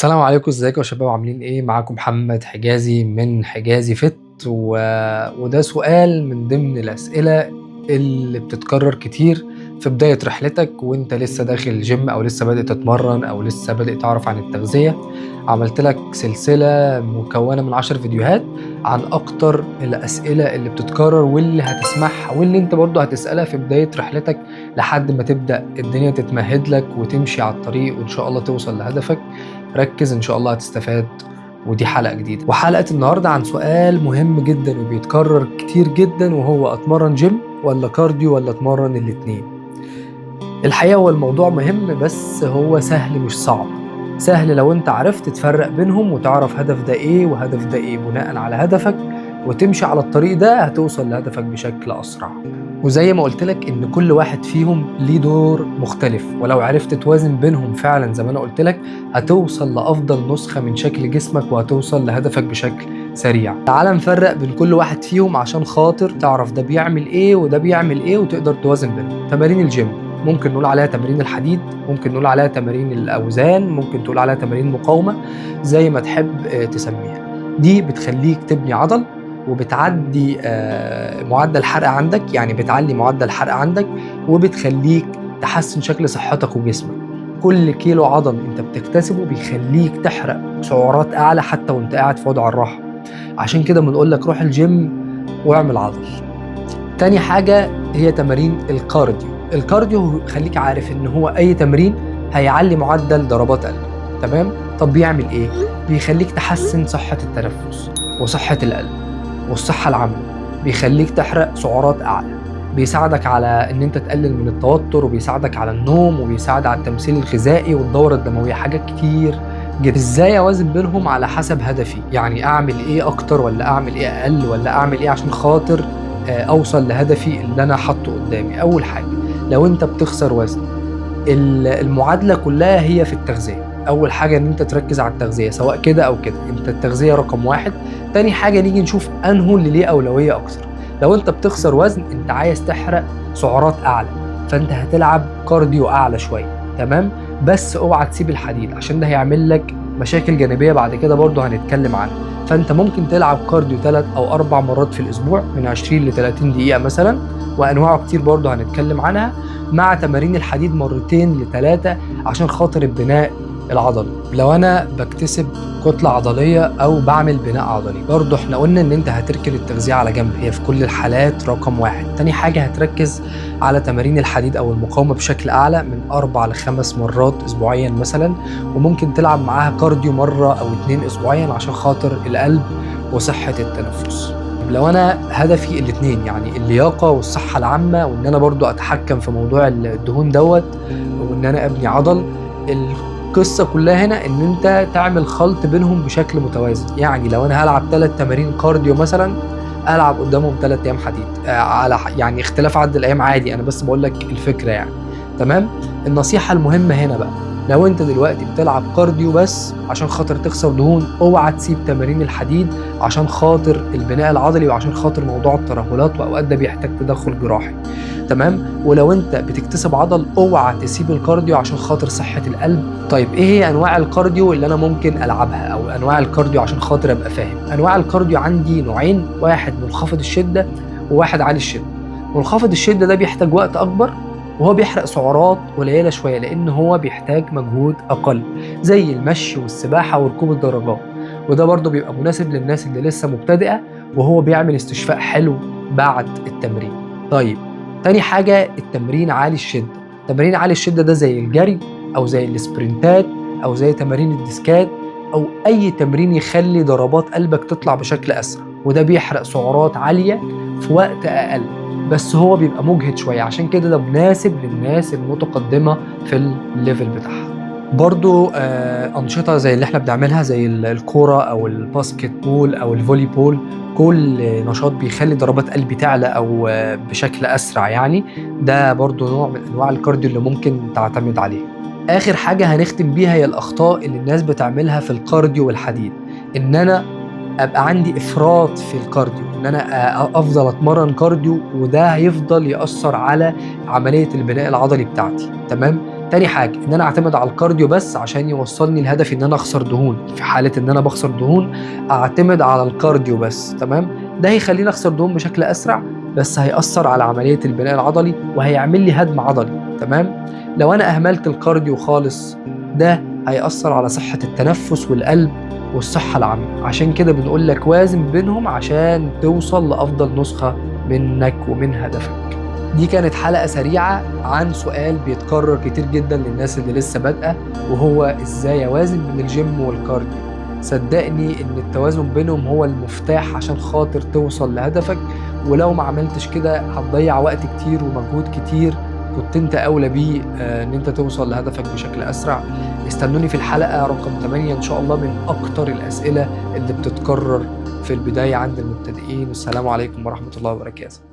السلام عليكم، ازيكم يا شباب؟ عاملين ايه؟ معاكم محمد حجازي من حجازي فت وده سؤال من ضمن الأسئلة اللي بتتكرر كتير في بداية رحلتك وانت لسه داخل الجيم او لسه بادئ تتمرن او لسه بادئ تعرف عن التغذية. عملت لك سلسلة مكونة من 10 فيديوهات عن اكتر الأسئلة اللي بتتكرر واللي هتسمعها واللي انت برضو هتسألها في بداية رحلتك لحد ما تبدأ الدنيا تتمهد لك وتمشي على الطريق وان شاء الله توصل لهدفك. ركز ان شاء الله هتستفاد. ودي حلقة جديدة، وحلقة النهاردة عن سؤال مهم جدا وبيتكرر كتير جدا، وهو اتمرن جيم ولا كارديو ولا اتمرن الاتنين؟ الحقيقة هو الموضوع مهم، بس هو سهل مش صعب. سهل لو انت عرفت تفرق بينهم وتعرف هدف ده ايه وهدف ده ايه. بناء على هدفك وتمشي على الطريق ده هتوصل لهدفك بشكل اسرع. وزي ما قلت لك ان كل واحد فيهم ليه دور مختلف، ولو عرفت توازن بينهم فعلا زي ما انا قلت لك هتوصل لافضل نسخة من شكل جسمك وهتوصل لهدفك بشكل سريع. تعال نفرق بين كل واحد فيهم عشان خاطر تعرف ده بيعمل ايه وده بيعمل ايه وتقدر توازن بينهم. تمارين الجيم ممكن نقول عليها تمارين الحديد، ممكن نقول عليها تمارين الاوزان، ممكن تقول عليها تمارين مقاومة، زي ما تحب تسميها. دي بتخليك تبني عضل وبتعدي معدل حرق عندك، يعني بتعلي معدل حرق عندك وبتخليك تحسن شكل صحتك وجسمك. كل كيلو عضل انت بتكتسبه بيخليك تحرق سعرات اعلى حتى وانت قاعد في وضع الراحة. عشان كده بنقول لك روح الجيم واعمل عضل. تاني حاجة هي تمارين الكارديو. الكارديو خليك عارف ان هو اي تمرين هيعلي معدل ضربات قلبك. تمام؟ طب بيعمل ايه؟ بيخليك تحسن صحة التنفس وصحة القلب والصحة العامة، بيخليك تحرق سعرات أعلى، بيساعدك على إن أنت تقلل من التوتر، وبيساعدك على النوم، وبيساعد على التمثيل الغذائي والدورة الدموية. حاجات كتير جدا. إزاي أوازن بينهم على حسب هدفي؟ يعني أعمل إيه أكتر ولا أعمل إيه أقل ولا أعمل إيه عشان خاطر أوصل لهدفي اللي أنا حاطه قدامي. أول حاجة، لو أنت بتخسر وزن، المعادلة كلها هي في التغذية. أول حاجة إن أنت تركز على التغذية، سواء كده أو كده، أنت التغذية رقم واحد. تاني حاجة نيجي نشوف أنهو اللي ليه أولوية أكتر. لو أنت بتخسر وزن أنت عايز تحرق سعرات أعلى، فأنت هتلعب كارديو أعلى شوية. تمام؟ بس اوعى تسيب الحديد عشان ده هيعمل لك مشاكل جانبية بعد كده برضه هنتكلم عنها. فأنت ممكن تلعب كارديو 3 أو 4 مرات في الأسبوع من 20 ل 30 دقيقة مثلا، وأنواعه كتير برضه هنتكلم عنها، مع تمارين الحديد مرتين ل3 عشان خاطر البناء العضلي. لو انا بكتسب كتلة عضلية او بعمل بناء عضلي، برضو احنا قلنا ان انت هتركن التغذية على جنب، هي في كل الحالات رقم واحد. تاني حاجة هتركز على تمارين الحديد او المقاومة بشكل اعلى من 4 ل5 مرات اسبوعيا مثلا، وممكن تلعب معاها كارديو مرة او 2 اسبوعيا عشان خاطر القلب وصحة التنفس. لو انا هدفي الاتنين، يعني اللياقة والصحة العامة، وان انا برضو اتحكم في موضوع الدهون دوت، وان انا ابني عضل، القصة كلها هنا ان انت تعمل خلط بينهم بشكل متوازن. يعني لو انا هلعب 3 تمارين كارديو مثلا، العب قدامهم 3 ايام حديد، على يعني اختلاف عدد الايام عادي، انا بس بقول لك الفكرة يعني. تمام؟ النصيحة المهمة هنا بقى، لو انت دلوقتي بتلعب كارديو بس عشان خاطر تخسر دهون، اوعى تسيب تمارين الحديد عشان خاطر البناء العضلي وعشان خاطر موضوع الترهلات، واوقات ده بيحتاج تدخل جراحي. تمام؟ ولو انت بتكتسب عضل اوعى تسيب الكارديو عشان خاطر صحة القلب. طيب ايه هي انواع الكارديو اللي انا ممكن العبها، او انواع الكارديو عشان خاطر ابقى فاهم؟ انواع الكارديو عندي نوعين، واحد منخفض الشدة وواحد عالي الشدة. منخفض الشدة ده بيحتاج وقت اكبر وهو بيحرق سعرات قليلة شوية، لأن هو بيحتاج مجهود أقل، زي المشي والسباحة وركوب الدراجات. وده برضه بيبقى مناسب للناس اللي لسه مبتدئة، وهو بيعمل استشفاء حلو بعد التمرين. طيب تاني حاجة التمرين عالي الشدة. تمرين عالي الشدة ده زي الجري أو زي السبرنتات أو زي تمارين الديسكات، أو أي تمرين يخلي ضربات قلبك تطلع بشكل أسرع، وده بيحرق سعرات عالية في وقت أقل، بس هو بيبقى مجهد شوية. عشان كده ده مناسب للناس المتقدمة في الليفل بتاعها. برضو أنشطة زي اللي احنا بنعملها زي الكورة أو الباسكت بول أو الفولي بول، كل نشاط بيخلي ضربات قلبي تعلى أو بشكل أسرع، يعني ده برضو نوع من أنواع الكارديو اللي ممكن تعتمد عليه. آخر حاجة هنختم بيها هي الأخطاء اللي الناس بتعملها في الكارديو والحديد، إن أنا ابقى عندي افراط في الكارديو، ان انا افضل اتمرن كارديو وده هيفضل ياثر على عمليه البناء العضلي بتاعتي. تمام؟ تاني حاجة إن أنا أعتمد على الكارديو بس عشان يوصلني لهدفي إن أنا أخسر دهون. في حالة إن أنا باخسر دهون أعتمد على الكارديو بس، تمام؟ ده هيخليني أخسر دهون بشكل أسرع، بس هيأثر على عملية البناء العضلي وهيعمل لي هدم عضلي، تمام؟ لو أنا أهملت الكارديو خالص ده هيأثر على صحة التنفس والقلب والصحة العامة. عشان كده بنقول لك وازن بينهم عشان توصل لأفضل نسخة منك ومن هدفك. دي كانت حلقة سريعة عن سؤال بيتكرر كتير جدا للناس اللي لسه بادئة، وهو ازاي اوازن بين الجيم والكارديو. صدقني ان التوازن بينهم هو المفتاح عشان خاطر توصل لهدفك، ولو ما عملتش كده هتضيع وقت كتير ومجهود كتير كنت انت اولى بيه ان انت توصل لهدفك بشكل اسرع. استنوني في الحلقة رقم 8 ان شاء الله من اكتر الاسئلة اللي بتتكرر في البداية عند المبتدئين. والسلام عليكم ورحمة الله وبركاته.